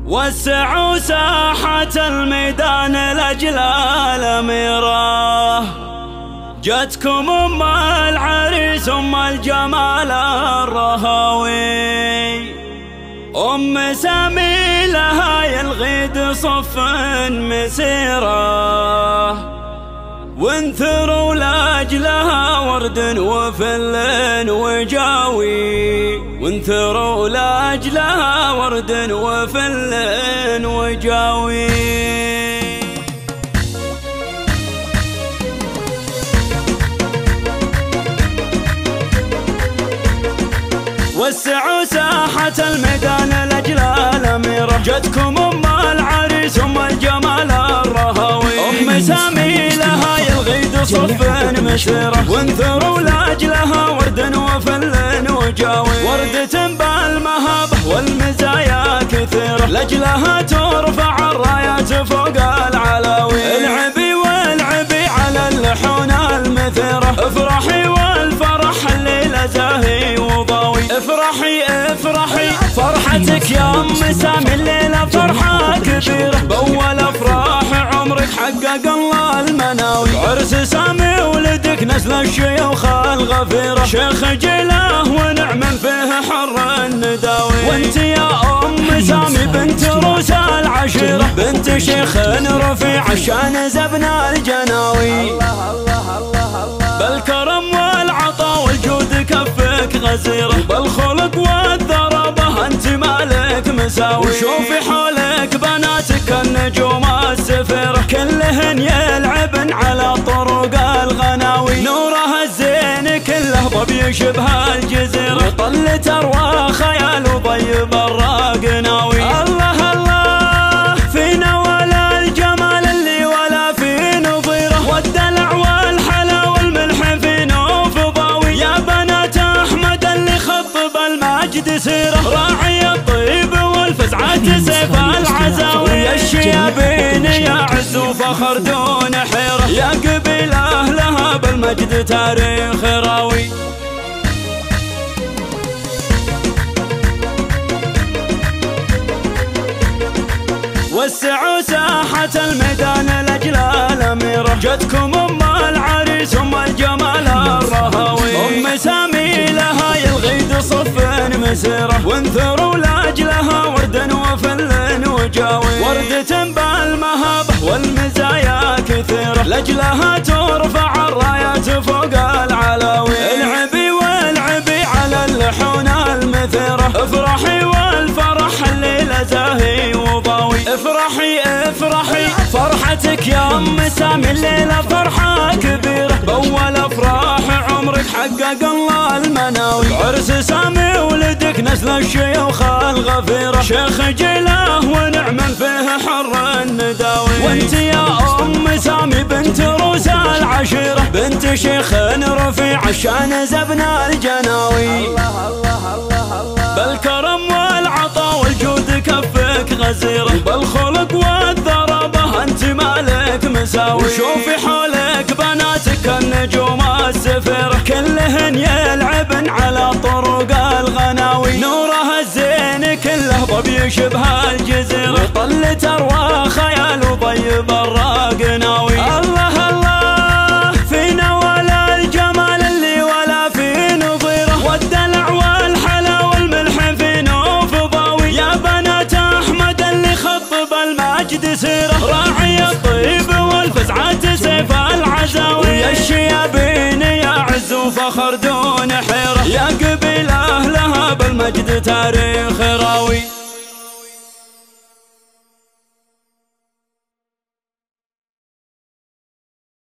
وسعوا ساحة الميدان لأجل الأميرة، جتكم أم العريس أم الجمال الرهاوي، أم سامي لها يلغيد صف مسيرة، وانثروا لأجلها ورد وفل وجاوي، وانثروا لأجلها ورد وفل وجاوي. وسعوا ساحة الميدان لأجل الأميرة، جتكم أم العريس أم الجمال الرهاوي، أم سامي لها يلغيد صف مسيرة، وانثروا لأجلها ورد وفل وجاوي، وردة بالمهابة والمزايا كثيرة، لأجلها ترفع الرايات فوق العلاوي، العبي والعبي على اللحون المثيرة، افرحي والفرح الليلة زاهي وضاوي، افرحي افرحي فرحتك يا أم سامي الليلة فرحة كبيرة، بأول أفراح عمرك حقق الله المناوي، عرس سامي ولدك نسل الشيوخ الغفيرة، شيخ جله ونعم فيه حر النداوي، وانت يا أم سامي بنت روس العشيرة، بنت شيخ رفيع عشان زبنا الجناوي، بالكرم والعطا والجود كفك غزيرة، بالخلق والذرابة انت مالك مساوي، وشوفي حولك بناتك النجوم السفيرة، كلهن يلعبن على طرق الغناوي، نورها الزين كله ضب يشبه الجزيرة، وطل تروى خيال وطيب الراق ناوي، الله الله فينا ولا الجمال اللي ولا في نظيره، والدلع والحلا والملح في نوف ضاوي، يا بنات أحمد اللي خطب المجد سيره، راعي الطيب والفزعة سيف العزاوي، يا الشيابين يا عز وفخر دون حيرة، يا قبيل أهلها بالمجد تاريخ راوي. وسعوا ساحة الميدان لأجل الأميرة، جتكم أم العريس أم الجمال الرهاوي، أم سامي لها يلغيد صف مسيرة، وانثروا لأجلها ورد وفل وجاوي، وردة بالمهابة والمزايا كثيرة، لأجلها ترفع الرايات فوق العلاوي، العبي والعبي على اللحون المثيرة، افرحي والفرح الليلة زاهي وضاوي، افرحي افرحي فرحتك يا أم سامي الليلة فرحة كبيرة، بأول أفراح عمرك حقق الله المناوي، عرس سامي ولدك نسل الشيوخ الغفيرة، شيخ جله ونعم فيه حر النداوي، وانت يا أم سامي بنت روس العشيرة، بنت شيخ رفيع عشان زبنا الجناوي، بالكرم والعطا والجود كفك غزيرة، بالخلق والذرابة انت مالك مساوي، وشوفي حولك بناتك النجوم السفيرة، كلهن يلعبن على طرق الغناوي، نورها الزين كله ضب يشبه الجزيرة، وطل تروى خيال وطيب الراق ناوي، الله الله فينا ولا الجمال اللي ولا في نظيره، والدلع والحلا والملح في نوف ضاوي، يا بنات أحمد اللي خطب المجد سيره، راعي الطيب والفزعة سيف العزاوي، يا الشيابين يا عز وفخر دون حيرة، يا قبيل أهلها بالمجد تاريخ راوي.